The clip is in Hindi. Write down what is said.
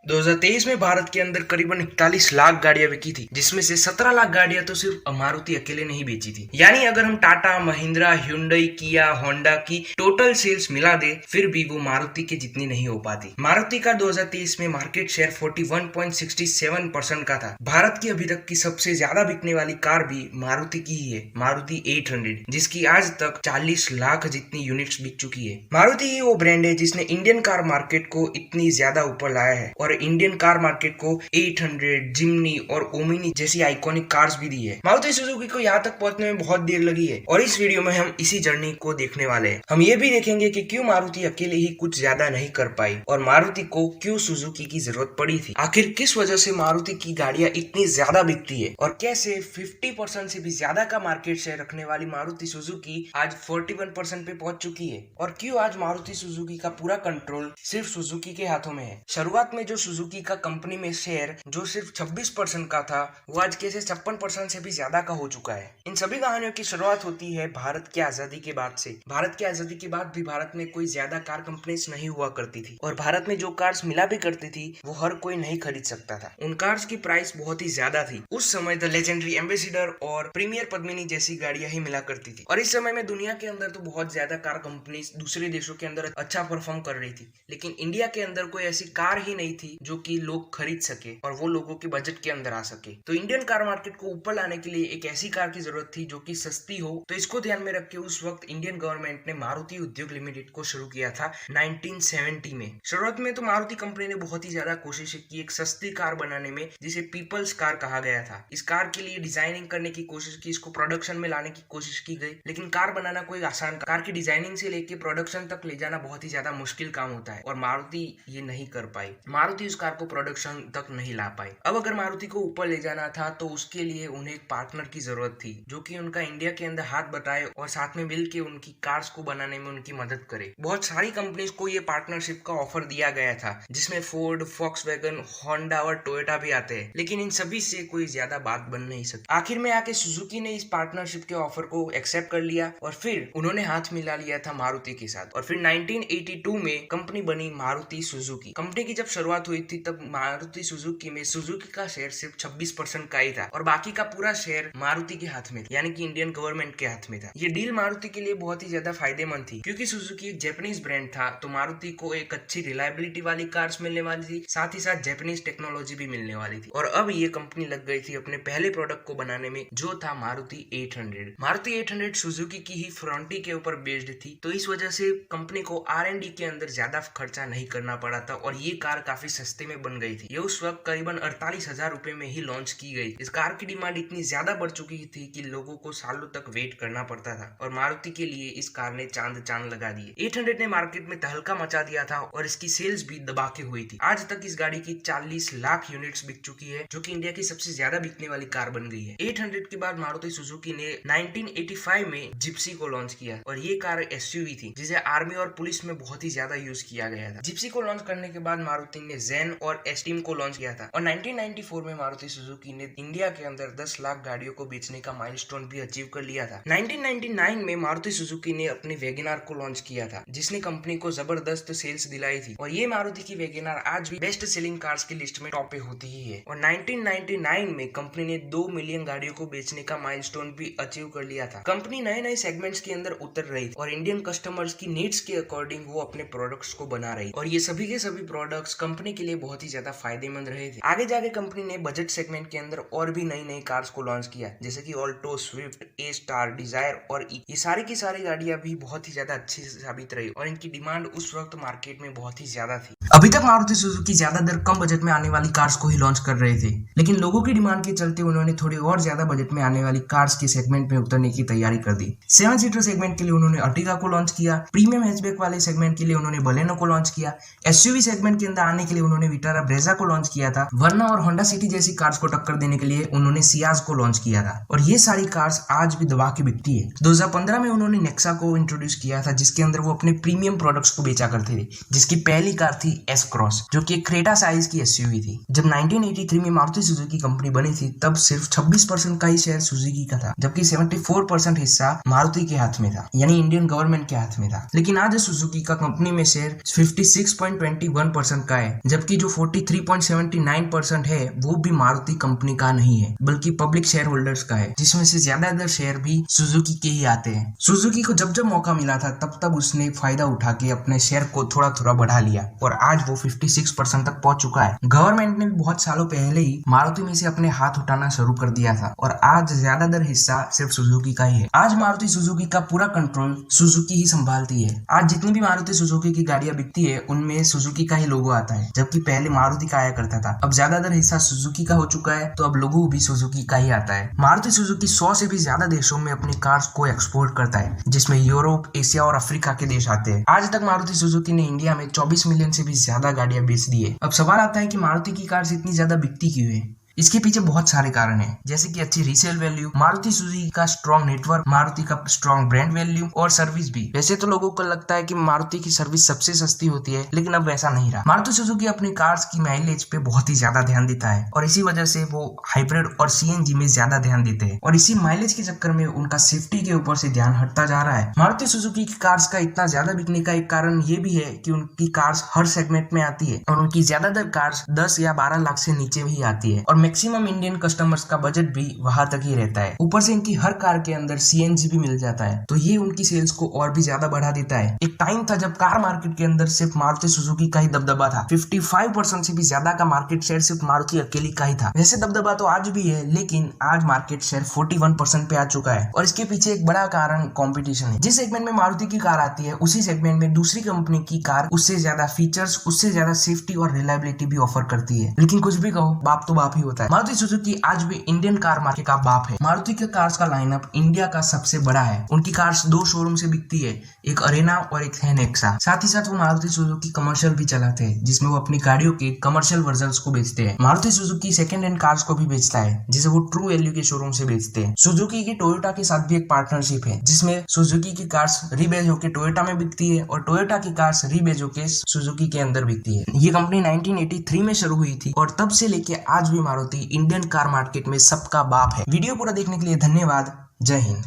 2023 में भारत के अंदर करीबन 41 लाख गाड़ियां बिकी थी, जिसमें से 17 लाख गाड़ियां तो सिर्फ मारुति अकेले ने ही बेची थी। यानी अगर हम टाटा, महिंद्रा, hyundai, किया, होंडा की टोटल सेल्स मिला दे, फिर भी वो मारुति के जितनी नहीं हो पाती। मारुति का 2023 में मार्केट शेयर 41.67% का था। भारत की अभी तक की सबसे ज्यादा बिकने वाली कार भी मारुति की ही है, मारुति 800, जिसकी आज तक 40 लाख जितनी यूनिट्स बिक चुकी है। मारुति ही वो ब्रांड है जिसने इंडियन कार मार्केट को इतनी ज्यादा ऊपर लाया है और इंडियन कार मार्केट को 800, जिम्नी और ओमिनी जैसी आइकॉनिक कार्स भी दी है। मारुति सुजुकी को यहाँ तक पहुंचने में बहुत देर लगी है और इस वीडियो में हम इसी जर्नी को देखने वाले हैं। हम ये भी देखेंगे कि क्यों मारुति अकेले ही कुछ ज्यादा नहीं कर पाई और मारुति को क्यों सुजुकी की जरूरत पड़ी थी। आखिर किस वजह से मारुति की गाड़ियां इतनी ज्यादा बिकती है और कैसे 50% से भी ज्यादा का मार्केट शेयर रखने वाली मारुति सुजुकी आज 41% पे पहुंच चुकी है और क्यों आज मारुति सुजुकी का पूरा कंट्रोल सिर्फ सुजुकी के हाथों में है। शुरुआत में जो सुजुकी का कंपनी में शेयर जो सिर्फ 26% का था, वो आज कैसे 56% से भी ज्यादा का हो चुका है। इन सभी कहानियों की शुरुआत होती है भारत की आजादी के बाद से। भारत की आजादी के बाद भी भारत में कोई ज्यादा कार कंपनीज नहीं हुआ करती थी और भारत में जो कार्स मिला भी करती थी वो हर कोई नहीं खरीद सकता था। उन कार्स की प्राइस बहुत ही ज्यादा थी। उस समय द लेजेंडरी एम्बेसडर और प्रीमियर पद्मिनी जैसी गाड़ियां ही मिला करती थी और इस समय में दुनिया के अंदर तो बहुत ज्यादा कार कंपनीज दूसरे देशों के अंदर अच्छा परफॉर्म कर रही थी, लेकिन इंडिया के अंदर कोई ऐसी कार ही नहीं थी जो कि लोग खरीद सके और वो लोगों के बजट के अंदर आ सके। तो इंडियन कार मार्केट को ऊपर लाने के लिए एक ऐसी कार की जरूरत थी जो कि सस्ती हो। तो इसको ध्यान में रख के उस वक्त इंडियन गवर्नमेंट ने मारुति उद्योग लिमिटेड को शुरू किया था 1970 में। शुरुआत में तो मारुति कंपनी ने बहुत ही ज्यादा कोशिश की एक सस्ती कार बनाने में, जिसे पीपल्स कार कहा गया था। इस कार के लिए डिजाइनिंग करने की कोशिश की, इसको प्रोडक्शन में लाने की कोशिश की गई, लेकिन कार बनाना कोई आसान, कार की डिजाइनिंग से लेके प्रोडक्शन तक ले जाना बहुत ही ज्यादा मुश्किल काम होता है और मारुति ये नहीं कर पाई। मारुति उस कार को प्रोडक्शन तक नहीं ला पाई। अब अगर मारुति को ऊपर ले जाना था तो उसके लिए उन्हें एक पार्टनर की जरूरत थी जो कि उनका इंडिया के अंदर हाथ बटाए और साथ में मिलके उनकी कार्स को बनाने में उनकी मदद करे। बहुत सारी कंपनीज को ये पार्टनरशिप का ऑफर दिया गया था, जिसमें फोर्ड, फॉक्सवैगन, होंडा और टोयोटा भी आते हैं, लेकिन इन सभी से कोई ज्यादा बात बन नहीं सकी। आखिर में आके सुजुकी ने इस पार्टनरशिप के ऑफर को एक्सेप्ट कर लिया और फिर उन्होंने हाथ मिला लिया था मारुति के साथ और फिर 1982 में कंपनी बनी मारुति सुजुकी। कंपनी की जब शुरुआत हुई थी तब मारुति सुजुकी में सुजुकी का शेयर सिर्फ 26% का ही था और बाकी का पूरा शेयर मारुति के हाथ में था, यानी कि इंडियन गवर्नमेंट के हाथ में था। ये डील मारुति के लिए बहुत ही ज्यादा फायदेमंद थी क्योंकि सुजुकी एक जापानीज ब्रांड था, तो मारुति को एक अच्छी रिलायबिलिटी वाली कार्स मिलने वाली थी, साथ ही साथ जापानीज टेक्नोलॉजी भी मिलने वाली थी। और अब ये कंपनी लग गई थी अपने पहले प्रोडक्ट को बनाने में, जो था मारुति 800। मारुति 800 सुजुकी की ही फ्रंटी के ऊपर बेस्ड थी, तो इस वजह से कंपनी को R&D के अंदर ज्यादा खर्चा नहीं करना पड़ा था और ये कार काफी सस्ते में बन गई थी। ये उस वक्त करीबन 48,000 रुपए में ही लॉन्च की गई। इस कार की डिमांड इतनी ज्यादा बढ़ चुकी थी कि लोगों को सालों तक वेट करना पड़ता था और मारुति के लिए इस कार ने चांद लगा दिए। 800 ने मार्केट में तहलका मचा दिया था और इसकी सेल्स भी दबा के हुई थी। आज तक इस गाड़ी की 40 लाख यूनिट्स बिक चुकी है, जो कि इंडिया की सबसे ज्यादा बिकने वाली कार बन गई है। 800 के बाद मारुति सुजुकी ने 1985 में जिप्सी को लॉन्च किया और ये कार SUV थी जिसे आर्मी और पुलिस में बहुत ही ज्यादा यूज किया गया था। जिप्सी को लॉन्च करने के बाद मारुति ने जेन और एस्टीम को लॉन्च किया था और 1994 में मारुति सुजुकी ने इंडिया के अंदर 10 लाख गाड़ियों को बेचने का माइलस्टोन भी अचीव कर लिया था। 1999 में मारुति सुजुकी ने अपनी वैगनआर को लॉन्च किया था, जिसने कंपनी को जबरदस्त सेल्स दिलाई थी और ये मारुति की वैगनआर आज भी बेस्ट सेलिंग कार्स की लिस्ट में टॉप पे होती ही है। और 1999 में कंपनी ने 2 मिलियन गाड़ियों को बेचने का माइलस्टोन भी अचीव कर लिया था। कंपनी नए नए सेगमेंट्स के अंदर उतर रही थी और इंडियन कस्टमर्स की नीड्स के अकॉर्डिंग वो अपने प्रोडक्ट्स को बना रही और ये सभी के सभी प्रोडक्ट्स कंपनी के लिए बहुत ही ज्यादा फायदेमंद रहे थे। आगे जाके कंपनी ने बजट सेगमेंट के अंदर और भी नई नई कार्स को लॉन्च किया, जैसे कि ऑल्टो, स्विफ्ट, ए स्टार, डिजायर और ये सारी की सारी गाड़ियां भी बहुत ही ज्यादा अच्छी साबित रही और इनकी डिमांड उस वक्त मार्केट में बहुत ही ज्यादा थी। अभी तक मारुति सुजुकी ज्यादातर कम बजट में आने वाली कार्स को ही लॉन्च कर रहे थे, लेकिन लोगों की डिमांड के चलते उन्होंने थोड़ी और ज्यादा बजट में आने वाली कार्स के सेगमेंट में उतरने की तैयारी कर दी। 7 सीटर सेगमेंट के लिए उन्होंने अर्टिगा को लॉन्च किया, प्रीमियम हैचबैक वाले सेगमेंट के लिए उन्होंने बलेनो को लॉन्च किया, SUV सेगमेंट के अंदर आने के लिए उन्होंने विटारा ब्रेजा को लॉन्च किया था, वर्ना और होंडा सिटी जैसी कार्स को टक्कर देने के लिए उन्होंने सियाज को लॉन्च किया था और ये सारी कार्स आज भी दबा के बिकती है। 2015 में उन्होंने नेक्सा को इंट्रोड्यूस किया था, जिसके अंदर वो अपने प्रीमियम प्रोडक्ट्स को बेचा करते थे, जिसकी पहली कार थी एस क्रॉस, जो कि एक क्रेटा साइज की SUV थी। जब 1983 में मारुति सुजुकी कंपनी बनी थी तब सिर्फ 26% का ही शेयर सुजुकी का था, जबकि 74% हिस्सा मारुति के हाथ में था, यानी इंडियन गवर्नमेंट के हाथ में था। लेकिन आज सुजुकी का कंपनी में शेयर 56.21% का है, जबकि जो 43.79% है वो भी मारुति कंपनी का नहीं है बल्कि पब्लिक शेयर होल्डर्स का है, जिसमें से ज्यादातर शेयर भी सुजुकी के ही आते हैं। सुजुकी को जब जब मौका मिला था तब तब उसने फायदा उठा के अपने शेयर को थोड़ा थोड़ा बढ़ा लिया और आज वो 56% तक पहुंच चुका है। गवर्नमेंट ने भी बहुत सालों पहले ही मारुति में से अपने हाथ उठाना शुरू कर दिया था और आज ज्यादातर हिस्सा सिर्फ सुजुकी का ही है। आज मारुति सुजुकी का पूरा कंट्रोल सुजुकी ही संभालती है। आज जितनी भी मारुति सुजुकी की गाड़ियां बिकती है उनमें सुजुकी का ही लोगो आता है, जबकि पहले मारुति का आया करता था। अब ज्यादातर हिस्सा सुजुकी का हो चुका है तो अब लोगो भी सुजुकी का ही आता है। मारुति सुजुकी 100 से भी ज्यादा देशों में अपनी कार्स को एक्सपोर्ट करता है, जिसमें यूरोप, एशिया और अफ्रीका के देश आते हैं। आज तक मारुति सुजुकी ने इंडिया में 24 मिलियन से भी ज्यादा गाड़ियां बेच दी है। अब सवाल आता है कि मारुति की कार्स इतनी ज्यादा बिकती क्यों है। इसके पीछे बहुत सारे कारण हैं, जैसे कि अच्छी रीसेल वैल्यू, मारुति सुजुकी का स्ट्रॉन्ग नेटवर्क, मारुति का स्ट्रॉन्ग ब्रांड वैल्यू और सर्विस भी। वैसे तो लोगों को लगता है कि मारुति की सर्विस सबसे सस्ती होती है, लेकिन अब वैसा नहीं रहा। मारुति सुजुकी अपनी कार्स की माइलेज पे बहुत ही ज्यादा ध्यान देता है और इसी वजह से वो हाइब्रिड और सीएनजी में ज्यादा ध्यान देते हैं और इसी माइलेज के चक्कर में उनका सेफ्टी के ऊपर से ध्यान हटता जा रहा है। मारुति सुजुकी की कार्स का इतना ज्यादा बिकने का एक कारण ये भी है कि उनकी कार्स हर सेगमेंट में आती है और उनकी ज्यादातर कार्स 10 या 12 लाख से नीचे भी आती है और मैक्सिमम इंडियन कस्टमर्स का बजट भी वहां तक ही रहता है। ऊपर से इनकी हर कार के अंदर सीएनजी भी मिल जाता है, तो ये उनकी सेल्स को और भी ज्यादा बढ़ा देता है। एक टाइम था जब कार मार्केट के अंदर सिर्फ मारुति सुजुकी का ही दबदबा था। 55% से भी ज्यादा का मार्केट शेयर सिर्फ मारुति अकेली का ही था। वैसे दबदबा तो आज भी है, लेकिन आज मार्केट शेयर 41% पे आ चुका है और इसके पीछे एक बड़ा कारण कंपटीशन है। जिस सेगमेंट में मारुति की कार आती है उसी सेगमेंट में दूसरी कंपनी की कार उससे ज्यादा फीचर्स, उससे ज्यादा सेफ्टी और रिलायबिलिटी भी ऑफर करती है। लेकिन कुछ भी कहो, बाप तो बाप ही होता है। मारुति सुजुकी आज भी इंडियन कार मार्केट का बाप है। मारुति के कार्स का लाइनअप इंडिया का सबसे बड़ा है। उनकी कार्स 2 शोरूम से बिकती है, एक अरेना और एक है नेक्सा। साथ ही साथ वो मारुति सुजुकी कमर्शियल भी चलाते हैं, जिसमें वो अपनी गाड़ियों के कमर्शियल वर्जन्स को बेचते हैं। Maruti Suzuki second hand cars को भी बेचता है, जिसे वो ट्रू वैल्यू के शोरूम से बेचते हैं। सुजुकी की टोयोटा के साथ भी एक पार्टनरशिप है, जिसमें सुजुकी की कार्स रीबेज होकर टोयोटा में बिकती है और टोयोटा की कार्स रीबेज होकर सुजुकी के अंदर बिकती है। ये कंपनी 1983 में शुरू हुई थी और तब से लेके आज भी मारुति इंडियन कार मार्केट में सबका बाप है। वीडियो पूरा देखने के लिए धन्यवाद। जय हिंद।